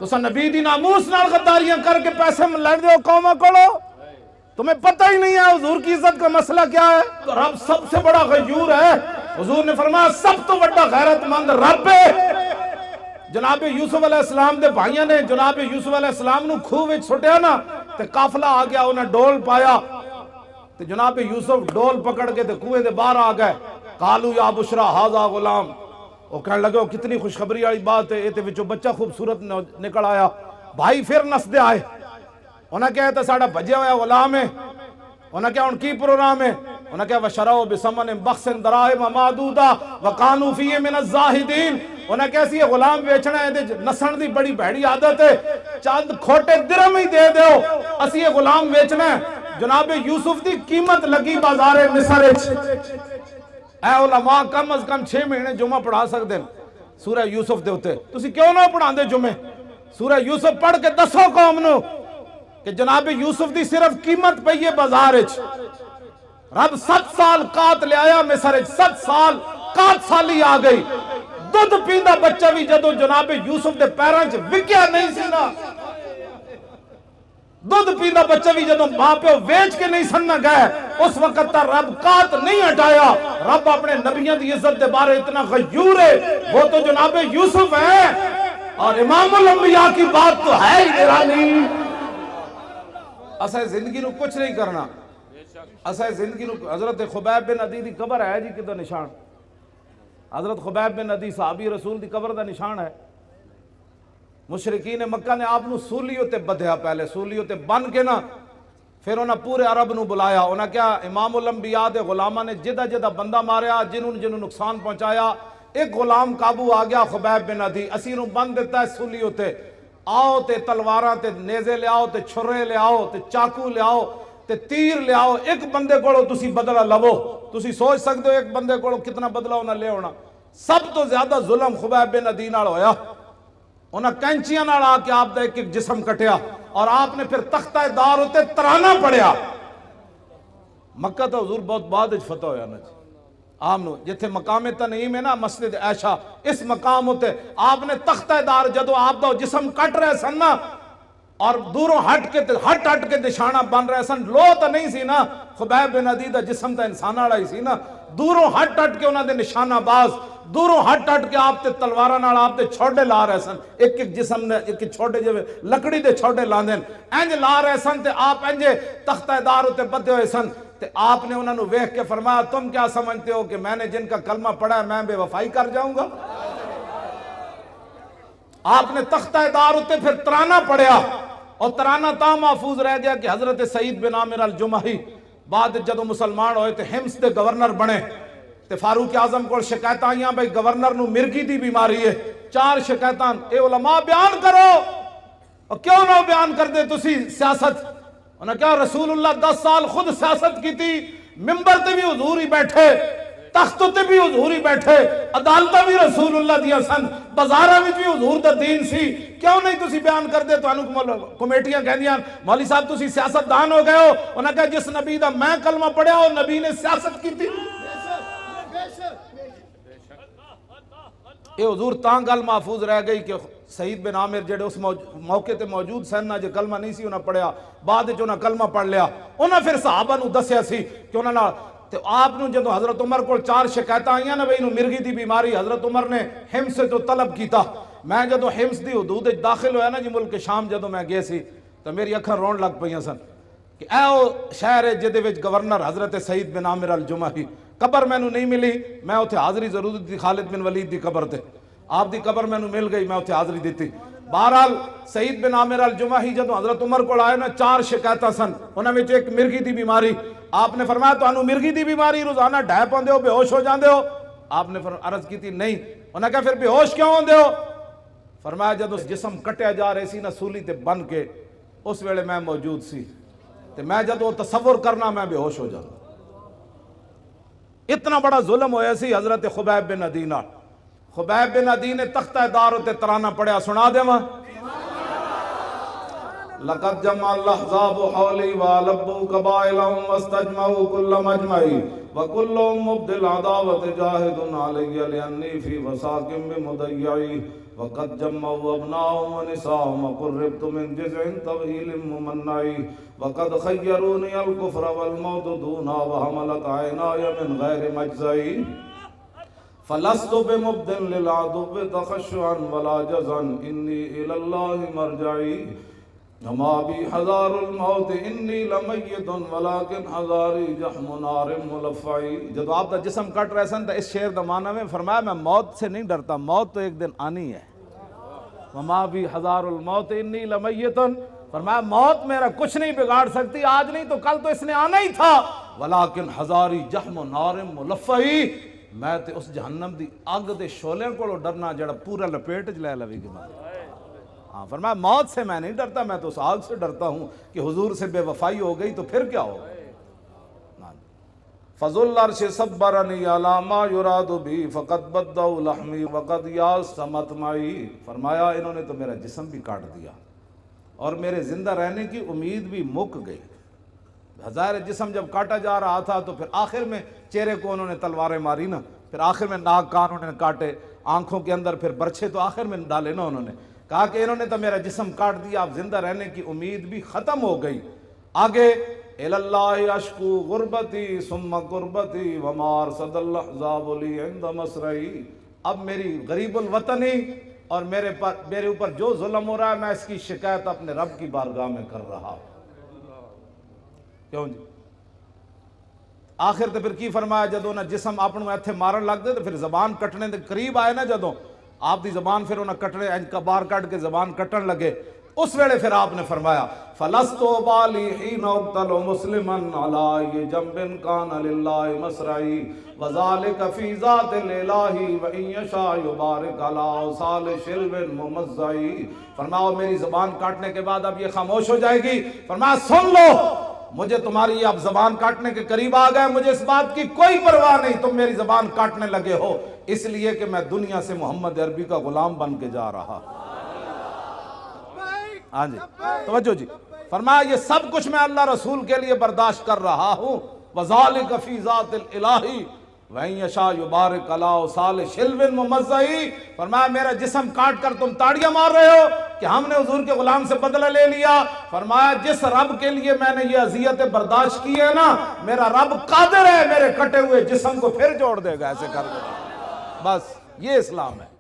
تو نبی دی ناموس نال غداریاں کر کے پیسے لڑ دے قوماں کولو، تمہیں پتہ ہی نہیں ہے حضور کی عزت کا مسئلہ کیا ہے۔ تو رب سب سے بڑا غیور ہے۔ حضور نے فرمایا سب تو بڑا غیرت مند رب ہے۔ جناب یوسف علیہ السلام دے بھائیاں نے جناب یوسف علیہ السلام نو کھوہ وچ سٹیا نا تے قافلہ آ گیا، انہیں ڈول پایا تے جناب یوسف ڈول پکڑ کے تے کنویں دے باہر آ گئے۔ قالو یا بشرا ھذا غلام، وہ کہنے لگے وہ کتنی خوشخبری والی بات ہے، یہ وچوں بچہ خوبصورت نکل آیا۔ بھائی پھر نسدے آئے، انہیں کہا تے ساڑا بھجیا ہوا غلام ہے۔ انہیں کہا ان کی پروگرام ہے، انہیں کہا وشروا بثمن بخس دراہم معدودہ وکانوا فیہ من الزاہدین۔ انہیں کہا سی یہ غلام بیچنا ہے، نسن دی بڑی بھڑی عادت ہے، چند کھوٹے درہم ہی دے دیو، اسی یہ غلام بیچنا ہے۔ جناب یوسف دی قیمت لگی بازار مصر وچ۔ اے علماء کم از کم 6 مہینے جمعہ پڑھا سکتے ہیں سورہ یوسف دے ہوتے، تسی کیوں نہ پڑھا دے جمعے؟ سورہ یوسف پڑھ کے دسو قوم نو کہ جناب یوسف دی صرف قیمت پئی ہے بازار وچ۔ رب 7 سال قات لے آیا مصر وچ، 7 سال قات سالی آ گئی۔ دودھ پیندا بچہ بھی جدو جناب یوسف دے پیراں وچ وکیا نہیں سی نا، دودھ پیندا بچہ بھی جدو ماں پہ ویچ کے نہیں سننا گئے، اس وقت تا رب قات نہیں ہٹایا۔ رب اپنے نبیوں دی عزت دے بارے اتنا غیور ہے، وہ تو جناب یوسف ہے، اور امام الانبیاء کی بات تو ہے ہی نرالی۔ اسے زندگی نو کچھ نہیں کرنا، اسے زندگی نو حضرت خبیب بن عدی دی قبر ہے جی کدھر نشان، حضرت خبیب بن عدی صحابی رسول دی قبر دا نشان ہے۔ مشرکین مکہ نے آپ نو سولیوں تے بدھیا، پہلے سولیوں تے بن کے نا پھر انہاں پورے عرب نو بلایا، انہاں کیا امام الانبیاء دے غلامہ نے جدہ جدہ بندہ ماریا، جنہوں نقصان پہنچایا، ایک غلام قابو آ گیا خبیب بن عدی، اسی نو بند دیتا ہے سولیوں تے، آؤ تے تلواراں تے نیزے لے آؤ تے چھرے لے آؤ تے چاقو لے آؤ تے تیر لے آؤ، ایک بندے کوڑو تسی بدلہ لو، تسی سوچ سکتے ہو ایک بندے کوڑو کتنا بدلہ انہاں لے ہونا۔ سب تو زیادہ ظلم خبیب بن عدی نال ہویا، انہاں کینچیاں نال آ کے آپ دا ایک ایک جسم کٹیا، اور آپ نے پھر تختہ دار ہوتے ترانہ پڑھیا۔ مکہ تو حضور بہت بعد اچ فتح ہویا نا جی، آمنو جتھے مقام تنعیم ہے نا مسجد عائشہ، اس مقام ہوتے آپ نے تختہ دار جدو آپ دا جسم کٹ رہے سن نا، اور دوروں ہٹ کے نشانہ بن رہے سن، لو تو نہیں سی نا، خبیب بن عدی دا جسم تا انسان آڑا ہی سی نا، دوروں ہٹ کے انہاں دے نشانہ باز، دوروں ہٹ کے آپ تے تلوارہ نال آپ تے چھوڑے لا رہے سن، ایک ایک جسم نے ایک چھوڑے جو لکڑی دے چھوڑے لا دین، انج لا رہے سن تے آپ انجے تختہ دار ہوتے بدھے ہوئے سن، تے آپ نے انہوں نے ویکھ کے فرمایا تم کیا سمجھتے ہو کہ میں نے جن کا کلمہ پڑھا ہے میں بے وفائی کر جاؤں گا؟ آپ نے تختہ دار ہوتے پھر ترانہ پڑھیا، اور ترانہ تا محفوظ رہ گیا کہ حضرت سعید بن عامر الجمحی بعد جدو مسلمان ہوئے تے حمص دے گورنر بنے، تے فاروق اعظم کو شکایت آئیاں بھئی گورنر نو مرگی دی بیماری ہے، 4 شکایتان، اے علماء بیان کرو، اور کیوں نہ بیان کر دے تسی سیاست؟ انہوں نے کہا رسول اللہ 10 سال خود سیاست کی تھی، ممبر تے بھی حضور ہی بیٹھے، تختوں تے بھی حضور ہی بیٹھے، عدالتہ بھی رسول اللہ دیا سن، بازارہ بھی حضور دا دین سی، کیوں نہیں تسی بیان کر دے؟ تو انہوں کمیٹیاں کہہ دیاں مولی صاحب تسی سیاست دان ہو گئے ہو، انہوں نے کہا جس نبی دا میں کلمہ پڑھیا ہو نبی نے سیاست کی تھی۔ یہ حضور تاں گل محفوظ رہ گئی کہ سعید بن عامر جڑے اس موقع تے موجود سن نہ جو کلمہ نہیں سی انہاں پڑھیا، بعد جو انہاں کلمہ پڑھ لیا، انہاں پھر صحابہ نو دسیا سی کہ انہاں نہ تو آپ نو جدو حضرت عمر کو 4 شکایتیں آئیاں نا بھئی انہوں مرگی دی بیماری، حضرت عمر نے حمص سے تو طلب کیتا، میں جدو حمص دی حدود داخل ہویا نا جی ملک شام جدو میں گئے سی تو میری اکھاں رون لگ پئیاں سن کہ اے او شہر ہے جدے وچ گورنر حضرت سعید بن عامر الجمحی، قبر میں نو نہیں ملی، میں اتھے حاضری ضرور دی خالد بن ولید دی قبر تے، آپ دی قبر میں نو مل گئی، میں اتھے حاضری دیتی۔ بہرحال سعید بن عامر الجمحی جدو حضرت عمر کو آئے نا 4 شکایتاں سن، انہاں وچ ایک مرگی دی بیماری، آپ نے فرمایا تو انہوں مرگی دی بیماری روزانہ ڈھائے پاندے ہو بے ہوش ہو جاندے ہو؟ آپ نے عرض کی تھی نہیں، انہوں نے کہا پھر بے ہوش کیوں ہوندے ہو؟ فرمایا جدو جسم کٹیا جا رہے سی نا سولی تے بن کے، اس ویلے میں موجود سی، تے میں جدو تصور کرنا میں بے ہوش ہو جانا۔ اتنا بڑا ظلم ہویا سی حضرت خبیب بن عدی نال۔ خبیب بن عدی نے تختہ دار ہوتے ترانہ پڑھیا، سنا دے ماں لقد جمع الاحزاب حولی والبوا قبائلهم واستجمعوا كل مجمعی وكلهم مبدل عداوت جاہد علی لانی فی وساق بمضیعی وقد جمعوا ابناءهم ونساءهم وقربت من جزع طويل ممنعي وقد خيروني الكفر والموت دونا وحملت عيناي من غير مجزعي فلست بمبدل للعدو تخشعا ولا جزعا إني إلى الله مرجعي وما بي حذار الموت إني لمیت ولكن حذاري جحم نار ملفعی. جب آپ کا جسم کٹ رہے سن تو اس شعر دا معنی میں فرمایا میں موت سے نہیں ڈرتا، موت تو ایک دن آنی ہے. وما بی حذار الموت انی لمیت، فرمایا موت میرا کچھ نہیں بگاڑ سکتی، آج نہیں تو کل تو اس نے آنا ہی تھا. ولیکن حذاری جحم نار ملفعی، میں تے اس جہنم دی اگ دے شولے کو ڈرنا جڑا پورا لپیٹ چ لے لوی گی. ہاں فرمایا موت سے میں نہیں ڈرتا، میں تو اس آگ سے ڈرتا ہوں کہ حضور سے بے وفائی ہو گئی تو پھر کیا ہوگا. فضل العرش صبرنی علی ما یراد بی فقد بدوا لحمی وقد یاس مطمعی. فرمایا انہوں نے تو میرا جسم بھی کاٹ دیا اور میرے زندہ رہنے کی امید بھی مک گئی. ظاہر جسم جب کاٹا جا رہا تھا تو پھر آخر میں چہرے کو انہوں نے تلواریں ماری نا، پھر آخر میں ناک کان انہوں نے کاٹے، آنکھوں کے اندر پھر برچھے تو آخر میں ڈالے نا. انہوں نے کہا کہ انہوں نے تو میرا جسم کاٹ دیا، اب زندہ رہنے کی امید بھی ختم ہو گئی. آگے الاللہ اشکو غربتی ثم قربتی وما ارصد الاحزاب لی عند مسرعی. اب میری غریب الوطنی اور میرے اوپر جو ظلم ہو رہا ہے میں اس کی شکایت اپنے رب کی بارگاہ میں کر رہا ہوں. کیوں جی آخر تو پھر کی فرمایا جدوں نہ جسم اپنوں ایتھے مارن لگ دے تو پھر زبان کٹنے دے قریب آئے نا، جدوں آپ دی زبان پھر انہیں کٹنے کا بار کٹ کے زبان کٹن لگے، اس ویلے پھر آپ نے فرمایا فَلَسْتُ بَالِي حِينَ اُقْتَلُ مُسْلِمًا عَلَىٰ جَنْبٍ كَانَ لِلَّهِ مَسْرَعِي وَذَلِكَ فِي ذَاتِ الْإِلَٰهِ وَإِن يَشَاء يُبَارِكْ عَلَىٰ أَوْصَالِ شِلْوٍ مُمَزَّعِي. فرمایا میری زبان کاٹنے کے بعد اب یہ خاموش ہو جائے گی. فرمایا سن لو، مجھے تمہاری اب زبان کاٹنے کے قریب آ گئے، مجھے اس بات کی کوئی پرواہ نہیں تم میری زبان کاٹنے لگے ہو، اس لیے کہ میں دنیا سے محمد عربی کا غلام بن کے جا رہا. ہاں جی توجہ جی. فرمایا یہ سب کچھ میں اللہ رسول کے لیے برداشت کر رہا ہوں. وَذَلِكَ فِي ذَاتِ الْإِلَٰهِ وَإِن يَشَاء يُبَارِكْ عَلَىٰ أَوْصَالِ شِلْوٍ مُمَزَّعِي. فرمایا میرا جسم کاٹ کر تم تاڑیاں مار رہے ہو کہ ہم نے حضور کے غلام سے بدلہ لے لیا. فرمایا جس رب کے لیے میں نے یہ اذیتیں برداشت کی ہے نا، میرا رب قادر ہے میرے کٹے ہوئے جسم کو پھر جوڑ دے گا ایسے کر دے گا. بس یہ اسلام ہے.